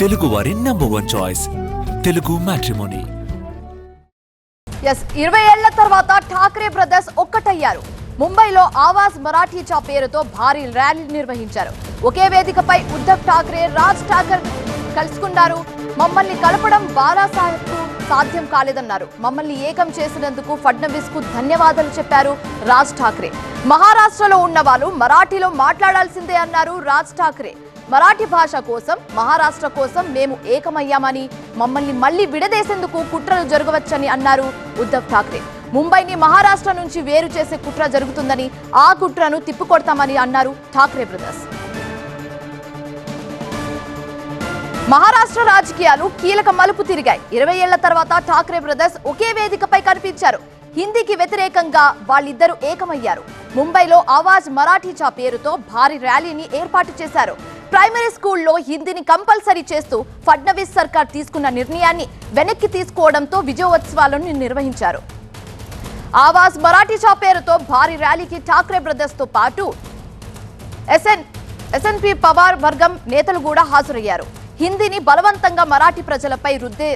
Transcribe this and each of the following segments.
తెలుగు వారి #1 choice Telugu matrimony. 20 ఏళ్ల తర్వాత ఠాక్రే బ్రదర్స్ ఒక్కటయ్యారు. ముంబైలో ఆవాజ్ మరాఠీచా పేరుతో భారీ ర్యాలీ నిర్వహించారు. ఒకే వేదికపై ఉద్ధవ్ ఠాక్రే, రాజ్ ఠాకర్ కలుసుకున్నారు. మమ్మల్ని కలపడం బాలాసాహెబ్కు సాధ్యం కాలేదన్నారు. మమ్మల్ని ఏకం చేసినందుకు ఫడ్నవీస్ కు ధన్యవాదాలు చెప్పారు రాజ్ ఠాక్రే. మహారాష్ట్రలో ఉన్న వాళ్ళు మరాఠీలో మాట్లాడాల్సిందే అన్నారు రాజ్ ఠాక్రే. మరాఠీ భాష కోసం, మహారాష్ట్ర కోసం మేము ఏకమయ్యామని, మమ్మల్ని మళ్లీ విడదీసేందుకు కుట్రలు జరగవచ్చని అన్నారు ఉద్ధవ్ ఠాక్రే. ముంబైని మహారాష్ట్ర నుంచి వేరు చేసే కుట్ర జరుగుతుందని, ఆ కుట్రను తిప్పికొడతామని అన్నారు ఠాక్రే బ్రదర్స్. మహారాష్ట్ర రాజకీయాలు కీలక మలుపు తిరిగాయి. 20 ఏళ్ల తర్వాత ఠాక్రే బ్రదర్స్ ఒకే వేదికపై కనిపించారు. హిందీకి వ్యతిరేకంగా వాళ్ళిద్దరూ ఏకమయ్యారు. ముంబైలో ఆవాజ్ మరాఠీచా పేరుతో భారీ ర్యాలీని ఏర్పాటు చేశారు. ప్రైమరీ స్కూల్లో హిందీని కంపల్సరీ చేస్తూ ఫడ్నవీస్ సర్కార్ తీసుకున్న నిర్ణయాన్ని వెనక్కి తీసుకోవడంతో విజయోత్సవాలను నిర్వహించారు. ఆవాజ్ మరాఠీచా పేరుతో భారీ ర్యాలీకి ఠాక్రే బ్రదర్స్ తో పాటు ఎస్ఎన్పి పవార్ వర్గం నేతలు కూడా హాజరయ్యారు. హిందీని బలవంతంగా మరాఠీ ప్రజలపై రుద్దే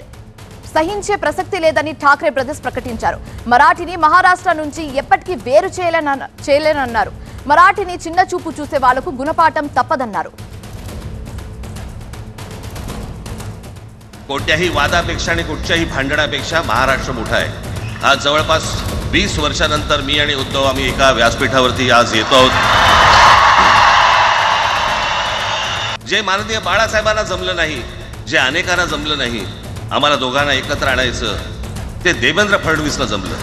సహించే ప్రసక్తి లేదని ఠాక్రే బ్రదర్స్ ప్రకటించారు. మరాఠీని మహారాష్ట్ర నుంచి ఎప్పటికీ వేరు చేయలేనన్నారు. మరాఠీని చిన్న చూపు చూసే వాళ్లకు గుణపాఠం तपदన్నారు. कोणत्याही वादापेक्षा आणि कुठच्याही भांडणापेक्षा महाराष्ट्र मोठा आहे. आज जवळपास 20 वर्षानंतर मी आणि उद्धव आम्ही एका व्यासपीठावरती आज येतो आहोत. जे माननीय बाळासाहेबांना जमलं नाही, जे अनेकांना जमलं नाही, आम्हाला दोघांना एकत्र आणायचं, ते देवेंद्र फडणवीसला जमलं.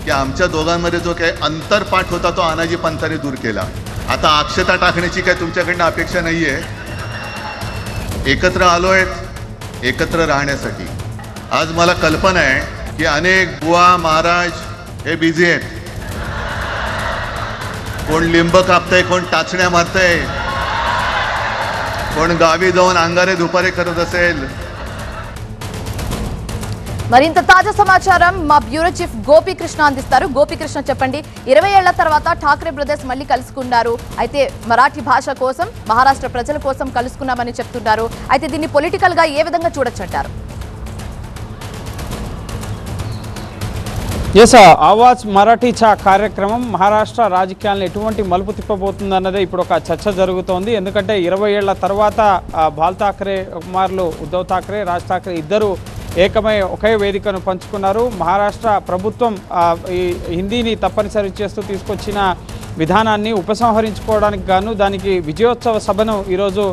की आमच्या दोघांमध्ये जो काही अंतरपाठ होता तो आनाजी पंतांनी दूर केला. आता अक्षता टाकण्याची काय तुमच्याकडनं अपेक्षा नाहीये. एकत्र आलोय एकत्र राहण्यासाठी. आज मला कल्पना आहे की अनेक बुवा महाराज हे बिझी आहेत. कोण लिंब कापतंय, कोण टाचण्या मारतंय, कोण गावी जाऊन अंगारे दुपारे करत असेल. మరింత తాజా సమాచారం మా బ్యూరో చీఫ్ గోపీకృష్ణ అందిస్తారు. గోపీకృష్ణ చెప్పండి, 20 ఏళ్ల తర్వాత ఠాక్రే బ్రదర్స్ మళ్ళీ కలుసుకున్నారు. అయితే మరాఠీ భాష కోసం, మహారాష్ట్ర ప్రజల కోసం కలుసుకున్నామని చెప్తున్నారు. అయితే దీన్ని పొలిటికల్ గా ఏ విధంగా చూడొచ్చంటారు? ఆవాజ్ మరాఠీచా కార్యక్రమం మహారాష్ట్ర రాజకీయాలను ఎటువంటి మలుపు తిప్పబోతుందన్నదే ఇప్పుడు ఒక చర్చ జరుగుతోంది. ఎందుకంటే 20 ఏళ్ల తర్వాత బాల్ ఠాక్రే కుమారులు ఉద్ధవ్ ఠాక్రే, రాజ్ ఠాక్రే ఇద్దరు ఏకమై ఒకే వేదికను పంచుకున్నారు. మహారాష్ట్ర ప్రభుత్వం ఈ హిందీని తప్పనిసరి చేస్తూ తీసుకొచ్చిన విధానాన్ని ఉపసంహరించుకోవడానికి గాను దానికి విజయోత్సవ సభను ఈరోజు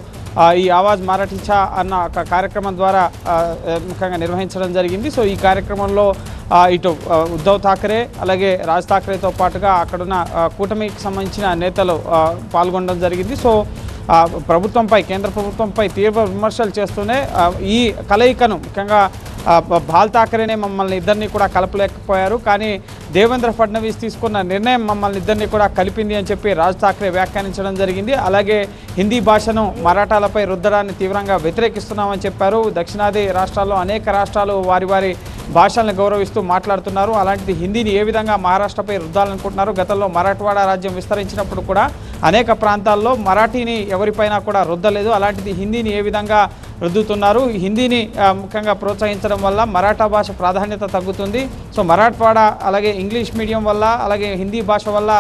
ఈ ఆవాజ్ మరాఠీచా అన్న ఒక కార్యక్రమం ద్వారా ముఖ్యంగా నిర్వహించడం జరిగింది. సో ఈ కార్యక్రమంలో ఇటు ఉద్ధవ్ ఠాక్రే అలాగే రాజ్ ఠాక్రేతో పాటుగా అక్కడున్న కూటమికి సంబంధించిన నేతలు పాల్గొనడం జరిగింది. సో ప్రభుత్వంపై, కేంద్ర ప్రభుత్వంపై తీవ్ర విమర్శలు చేస్తూనే ఈ కలయికను ముఖ్యంగా బాల్ ఠాక్రేనే మమ్మల్ని ఇద్దరిని కూడా కలపలేకపోయారు, కానీ దేవేంద్ర ఫడ్నవీస్ తీసుకున్న నిర్ణయం మమ్మల్ని ఇద్దరిని కూడా కలిపింది అని చెప్పి రాజ్ ఠాక్రే వ్యాఖ్యానించడం జరిగింది. అలాగే హిందీ భాషను మరాఠాలపై రుద్దడాన్ని తీవ్రంగా వ్యతిరేకిస్తున్నామని చెప్పారు. దక్షిణాది రాష్ట్రాల్లో అనేక రాష్ట్రాలు వారి వారి భాషలను గౌరవిస్తూ మాట్లాడుతున్నారు. అలాంటిది హిందీని ఏ విధంగా మహారాష్ట్రపై రుద్దాలనుకుంటున్నారు? గతంలో మరాఠవాడ రాజ్యం విస్తరించినప్పుడు కూడా అనేక ప్రాంతాల్లో మరాఠీని ఎవరిపైనా కూడా రుద్దలేదు. అలాంటిది హిందీని ఏ విధంగా రుద్దుతున్నారు? హిందీని ముఖ్యంగా ప్రోత్సహించడం వల్ల మరాఠా భాష ప్రాధాన్యత తగ్గుతుంది. సో మరాఠవాడ అలాగే ఇంగ్లీష్ మీడియం వల్ల, అలాగే హిందీ భాష వల్ల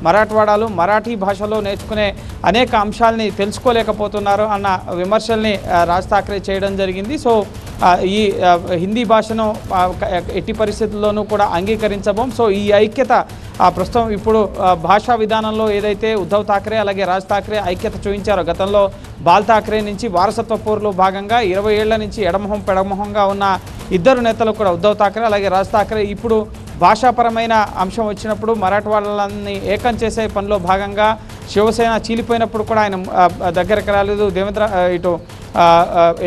మరాఠవాడాలు మరాఠీ భాషలో నేర్చుకునే అనేక అంశాలని తెలుసుకోలేకపోతున్నారు అన్న విమర్శల్ని రాజ్ ఠాక్రే చేయడం జరిగింది. సో ఈ హిందీ భాషను ఎట్టి పరిస్థితుల్లోనూ కూడా అంగీకరించబోం. సో ఈ ఐక్యత ప్రస్తుతం ఇప్పుడు భాషా విధానంలో ఏదైతే ఉద్ధవ్ ఠాక్రే అలాగే రాజ్ ఠాక్రే ఐక్యత చూపించారో, గతంలో బాల్ ఠాక్రే నుంచి వారసత్వ పోరులో భాగంగా 20 ఏళ్ల నుంచి ఎడమొహం పెడమొహంగా ఉన్న ఇద్దరు నేతలు కూడా ఉద్ధవ్ ఠాక్రే అలాగే రాజ్ ఠాక్రే ఇప్పుడు భాషాపరమైన అంశం వచ్చినప్పుడు మరాఠవాళ్ళని ఏకం చేసే పనిలో భాగంగా శివసేన చీలిపోయినప్పుడు కూడా ఆయన దగ్గరకు రాలేదు. దేవేంద్ర ఇటు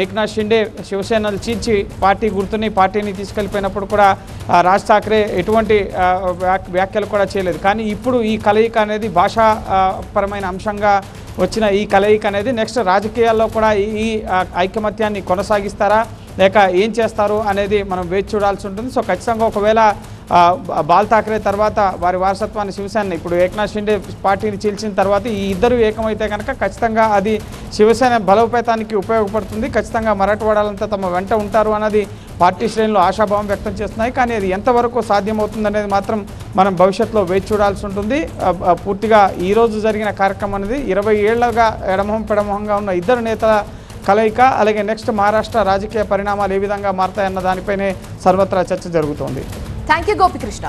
ఏక్నాథ్ షిండే శివసేనలు చీల్చి పార్టీని తీసుకెళ్ళిపోయినప్పుడు కూడా రాజ్ ఠాక్రే ఎటువంటి వ్యాఖ్యలు కూడా చేయలేదు. కానీ ఇప్పుడు ఈ కలయిక అనేది భాషాపరమైన అంశంగా వచ్చిన ఈ కలయిక అనేది నెక్స్ట్ రాజకీయాల్లో కూడా ఈ ఐకమత్యాన్ని కొనసాగిస్తారా? లేక ఏం చేస్తారు అనేది మనం వేచి చూడాల్సి ఉంటుంది. సో ఖచ్చితంగా ఒకవేళ బాల్ ఠాక్రే తర్వాత వారి వారసత్వాన్ని శివసేన ఇప్పుడు ఏక్నాథ్ షిండే పార్టీని చీల్చిన తర్వాత ఈ ఇద్దరు ఏకమైతే కనుక ఖచ్చితంగా అది శివసేన బలోపేతానికి ఉపయోగపడుతుంది. ఖచ్చితంగా మరాఠవాడాలంతా తమ వెంట ఉంటారు అన్నది పార్టీ శ్రేణులు ఆశాభావం వ్యక్తం చేస్తున్నాయి. కానీ అది ఎంతవరకు సాధ్యమవుతుంది అనేది మాత్రం మనం భవిష్యత్తులో వేచి చూడాల్సి ఉంటుంది. పూర్తిగా ఈరోజు జరిగిన కార్యక్రమం అనేది 20 ఏళ్లుగా ఎడమొహం పెడమొహంగా ఉన్న ఇద్దరు నేతల కలయిక, అలాగే నెక్స్ట్ మహారాష్ట్ర రాజకీయ పరిణామాలు ఏ విధంగా మారతాయన్న దానిపైనే సర్వత్రా చర్చ జరుగుతోంది. Thank you Gopikrishna.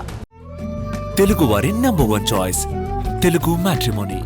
తెలుగు వారి నంబర్ 1 చాయిస్ తెలుగు మ్యాట్రిమోనీ.